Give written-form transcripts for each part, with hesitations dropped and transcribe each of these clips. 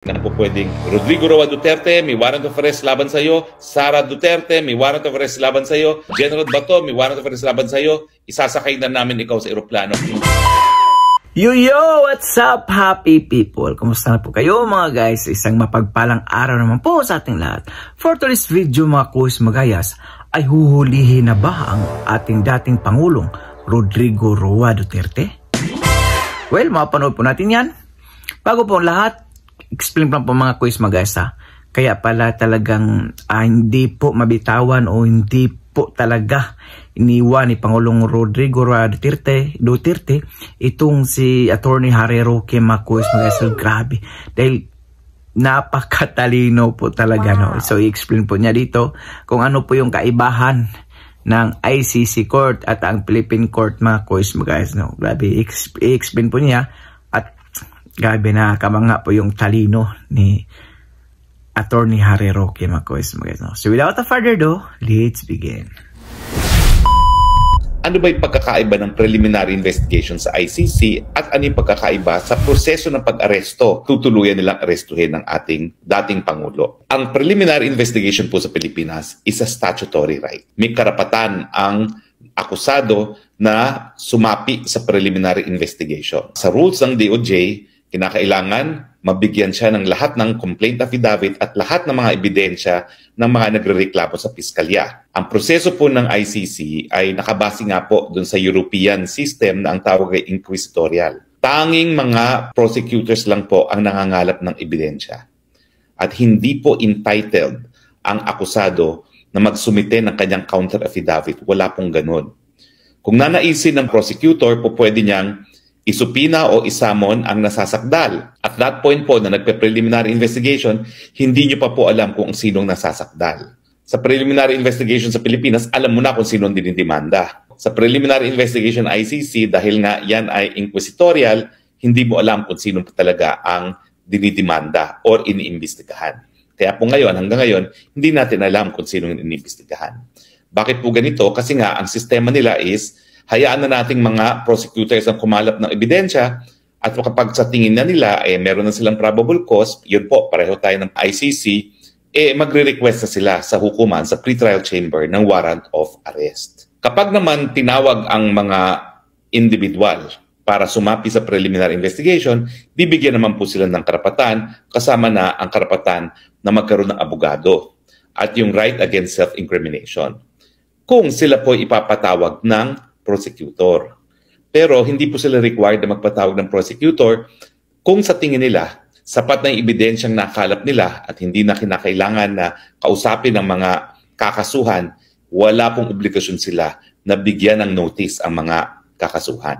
Na po pwedeng Rodrigo Roa Duterte, may warrant of arrest laban sa iyo. Sara Duterte, may warrant of arrest laban sa iyo. General Bato, may warrant of arrest laban sa iyo. Isasakay na namin ikaw sa eroplano. Yo, what's up, happy people? Kumusta na po kayo mga guys? Isang mapagpalang araw naman po sa ating lahat. For today's video mga kuis magayas, ay huhulihin na ba ang ating dating Pangulong Rodrigo Roa Duterte? Well, mapanood po natin yan. Bago po lahat, explain lang po mga kuis magayas ha. Kaya pala talagang hindi po mabitawan o hindi po talaga iniwan ni Pangulong Rodrigo Roa Duterte itong si Attorney Harry Roque Macues magayas. So, grabe. Dahil napakatalino po talaga. No? So i-explain po niya dito kung ano po yung kaibahan ng ICC Court at ang Philippine Court mga kuis magayas. No? Grabe, i-explain po niya at grabe na kamanga po yung talino ni Attorney Harry Roque Macues. So without further ado, let's begin. Ano ba yung pagkakaiba ng preliminary investigation sa ICC at ano yung pagkakaiba sa proseso ng pag-aresto tutuluyan nilang arestuhin ng ating dating Pangulo? Ang preliminary investigation po sa Pilipinas is a statutory right. May karapatan ang akusado na sumapi sa preliminary investigation. Sa rules ng DOJ, kinakailangan mabigyan siya ng lahat ng complaint affidavit at lahat ng mga ebidensya ng mga nagrereklamo sa piskalya. Ang proseso po ng ICC ay nakabase nga po dun sa European system na ang tawag ay inquisitorial. Tanging mga prosecutors lang po ang nangangalap ng ebidensya. At hindi po entitled ang akusado na magsumite ng kanyang counter affidavit. Wala pong ganun. Kung nanaisin ng prosecutor, po pwede niyang isupina o isamon ang nasasakdal. At that point po na nagpe-preliminary investigation, hindi nyo pa po alam kung sinong nasasakdal. Sa preliminary investigation sa Pilipinas, alam mo na kung sinong dinidemanda. Sa preliminary investigation ICC, dahil nga yan ay inquisitorial, hindi mo alam kung sino talaga ang dinidemanda or iniimbestigahan. Kaya po ngayon, hanggang ngayon, hindi natin alam kung sinong iniimbestigahan. Bakit po ganito? Kasi nga, ang sistema nila is hayaan na nating mga prosecutors ang kumalap ng ebidensya at kapag sa tingin na nila, meron na silang probable cause, yun po, pareho tayo ng ICC, magre-request na sila sa hukuman, sa pretrial chamber ng warrant of arrest. Kapag naman tinawag ang mga individual para sumapi sa preliminary investigation, bibigyan naman po sila ng karapatan, kasama na ang karapatan na magkaroon ng abogado at yung right against self-incrimination. Kung sila po ipapatawag ng prosecutor. Pero hindi po sila required na magpatawag ng prosecutor kung sa tingin nila sapat na yung ebidensyang nakalap nila at hindi na kinakailangan na kausapin ng mga kakasuhan, wala pong obligasyon sila na bigyan ng notice ang mga kakasuhan.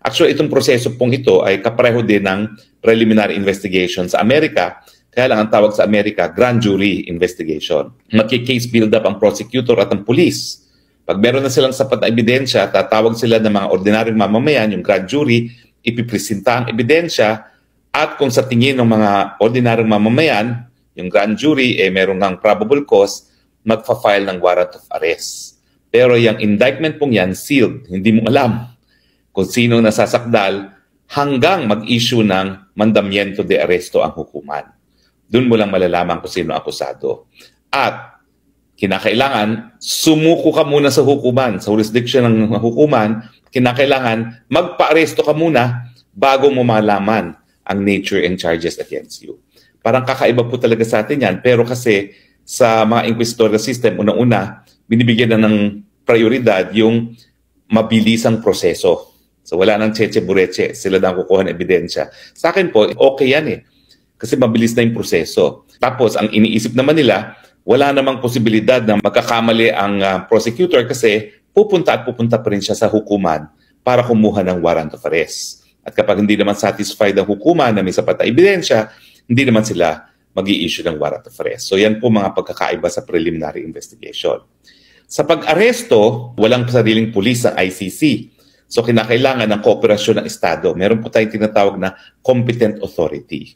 Actually, itong proseso pong ito ay kapareho din ng preliminary investigation sa Amerika. Kaya lang ang tawag sa Amerika, grand jury investigation. Magki-case build up ang prosecutor at ang police. Pag meron na silang sapat na ebidensya, tatawag sila ng mga ordinaryong mamamayan, yung grand jury, ipipresenta ang ebidensya, at kung sa tingin ng mga ordinaryong mamamayan, yung grand jury, meron ng probable cause, magfa-file ng warrant of arrest. Pero yung indictment pong yan, sealed, hindi mo alam kung sino nasasakdal hanggang mag-issue ng mandamiento de arresto ang hukuman. Doon mo lang malalaman kung sino akusado. At kinakailangan, sumuko ka muna sa hukuman, sa jurisdiction ng hukuman, kinakailangan, magpa-aresto ka muna bago mo malaman ang nature and charges against you. Parang kakaiba po talaga sa atin yan, pero kasi sa mga inquisitorial system, unang-una, binibigyan na ng prioridad yung mabilisang proseso. So wala nang cheche-bureche, sila na kukuha ng ebidensya. Sa akin po, okay yan kasi mabilis na yung proseso. Tapos, ang iniisip naman nila, wala namang posibilidad na magkakamali ang prosecutor kasi pupunta pa rin siya sa hukuman para kumuha ng warrant of arrest. At kapag hindi naman satisfied ang hukuman na may sapat na ebidensya, hindi naman sila mag-i-issue ng warrant of arrest. So yan po mga pagkakaiba sa preliminary investigation. Sa pag-aresto, walang sariling pulis ang ICC. So kinakailangan ng kooperasyon ng Estado. Meron po tayong tinatawag na competent authority.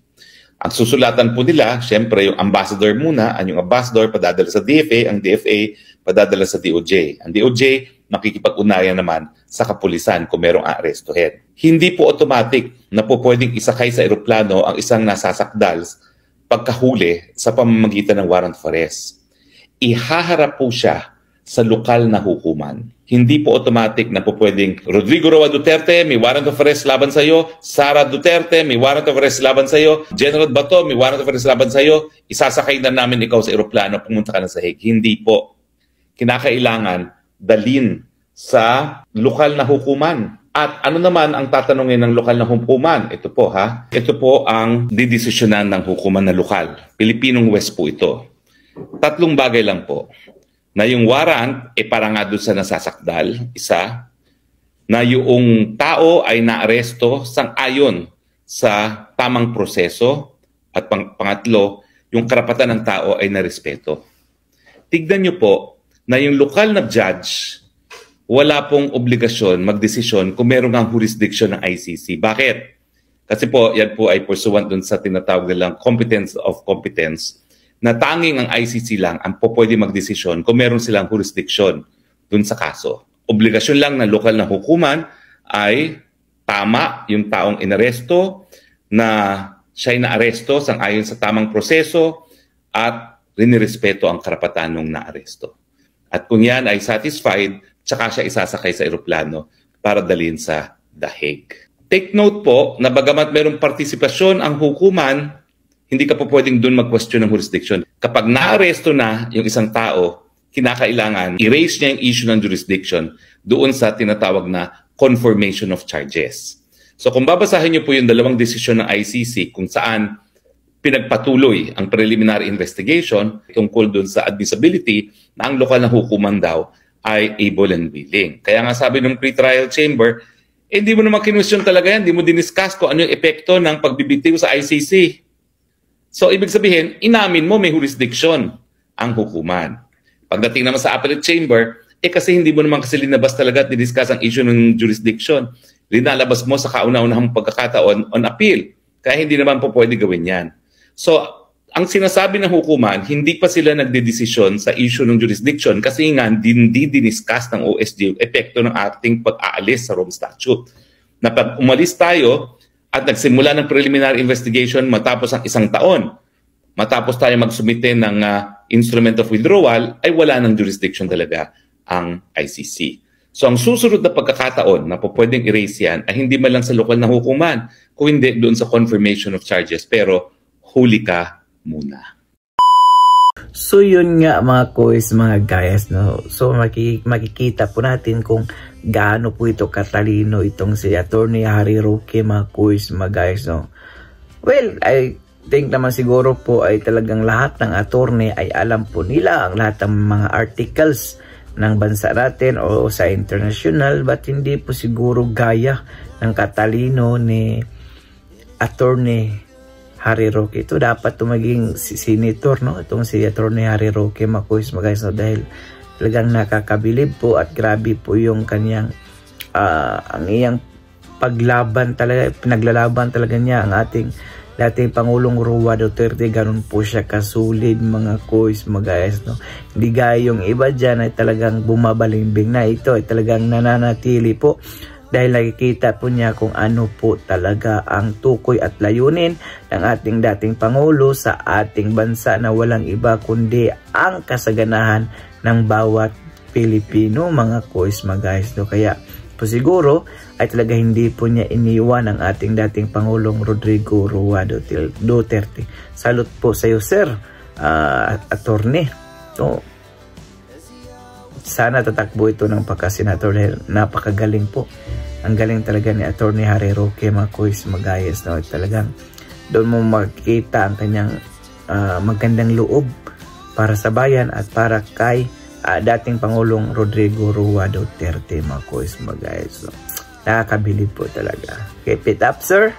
Ang susulatan po nila, syempre yung ambassador muna, ang yung ambassador padadala sa DFA, ang DFA padadala sa DOJ. Ang DOJ makikipag-unayan naman sa kapulisan kung merong aarestuhin. Hindi po automatic na po pwedeng isakay sa eroplano ang isang nasasakdal pagkahuli sa pamamagitan ng warrant of arrest, ihaharap po siya sa lokal na hukuman. Hindi po automatic na po pwedeng Rodrigo Roa Duterte, may warrant of arrest laban sa iyo. Sara Duterte, may warrant of arrest laban sa iyo. General Bato, may warrant of arrest laban sa iyo. Isasakay na namin ikaw sa eroplano, pumunta ka na sa Hague. Hindi po. Kinakailangan dalin sa lokal na hukuman. At ano naman ang tatanungin ng lokal na hukuman? Ito po ha. Ito po ang didesisyonan ng hukuman na lokal. Pilipinong West po ito. 3 bagay lang po. Na yung warrant, para nga doon sa nasasakdal, isa, na yung tao ay naaresto sang-ayon sa tamang proseso, at pangatlo, yung karapatan ng tao ay narespeto. Tignan nyo po na yung lokal na judge, wala pong obligasyon magdesisyon kung meron ng jurisdiction ng ICC. Bakit? Kasi po, yan po ay pursuant dun sa tinatawag nilang competence of competence, na tanging ang ICC lang ang pwede magdesisyon kung meron silang jurisdiction dun sa kaso. Obligasyon lang ng lokal na hukuman ay tama yung taong inaresto, na siya'y naaresto sang-ayon sa tamang proseso at rinirespeto ang karapatan ng naaresto. At kung yan ay satisfied, tsaka siya isasakay sa eroplano para dalhin sa The Hague. Take note po na bagamat merong partisipasyon ang hukuman, hindi ka po pwedeng doon mag-question ng jurisdiction. Kapag naaresto na yung isang tao, kinakailangan erase niya yung issue ng jurisdiction doon sa tinatawag na confirmation of charges. So kung babasahin niyo po yung 2 desisyon ng ICC kung saan pinagpatuloy ang preliminary investigation tungkol doon sa admissibility na ang lokal na hukuman daw ay able and willing. Kaya nga sabi ng pre-trial chamber, hindi mo naman kinwestiyon talaga yan, hindi mo diniscuss kung ano yung epekto ng pagbibitiw sa ICC. So, ibig sabihin, inamin mo may jurisdiction ang hukuman. Pagdating naman sa appellate chamber, kasi hindi mo naman kasi linabas talaga at didiscuss ang issue ng jurisdiction. Linalabas mo sa kauna-unahang pagkakataon on appeal. Kaya hindi naman po pwede gawin yan. So, ang sinasabi ng hukuman, hindi pa sila nagdedesisyon sa issue ng jurisdiction kasi nga hindi diniscuss ng OSG yung epekto ng ating pag-aalis sa Rome Statute. Na pag umalis tayo, at nagsimula ng preliminary investigation matapos ang 1 taon, matapos tayo magsumite ng instrument of withdrawal, ay wala ng jurisdiction talaga ang ICC. So ang susunod na pagkakataon na po pwedeng erase yan ay hindi man lang sa lokal na hukuman, kung hindi doon sa confirmation of charges, pero huli ka muna. So yun nga mga kois, mga guys, no? So makikita po natin kung gaano po ito katalino itong si Attorney Harry Roque, mga kois, mga guys, no? Well, I think naman siguro po ay talagang lahat ng attorney ay alam po nila ang lahat ng mga articles ng bansa natin o sa international, but hindi po siguro gaya ng katalino ni Attorney Harry Roque. Ito dapat maging senator, no? Itong si Attorney Harry Roque, mga kois, mga guys, no? Dahil talagang nakakabilib po at grabe po yung kanyang ang iyang paglaban talaga, pinaglalaban talaga niya ang ating Pangulong Roa Duterte. Ganun po siya kasulid, mga kois, mga guys, no? Hindi gaya yung iba dyan ay talagang bumabalimbing na. Ito ay talagang nananatili po dahil nakikita po niya kung ano po talaga ang tukoy at layunin ng ating dating Pangulo sa ating bansa na walang iba kundi ang kasaganahan ng bawat Pilipino, mga kois, mga guys, no? Kaya po siguro ay talaga hindi po niya iniwan ang ating dating Pangulong Rodrigo Roa Duterte. Salute po sa iyo, sir, attorney. So, sana tatakbo ito ng pagka-senator dahil napakagaling po. Ang galing talaga ni Attorney Harry Roque, mga kois, mga guys, no? Talagang doon mo makikita ang kanyang magandang loob para sa bayan at para kay dating Pangulong Rodrigo Roa Duterte, mga kois, mga guys. So, nakakabilib po talaga. Keep it up, sir.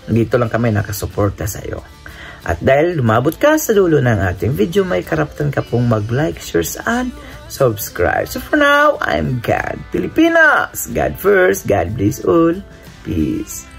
Dito lang kami nakasuporta sa iyo. At dahil lumabot ka sa dulo ng ating video, may karapatan ka pong mag-like, share, and subscribe. So for now, I'm God Pilipinas. God first, God bless all. Peace.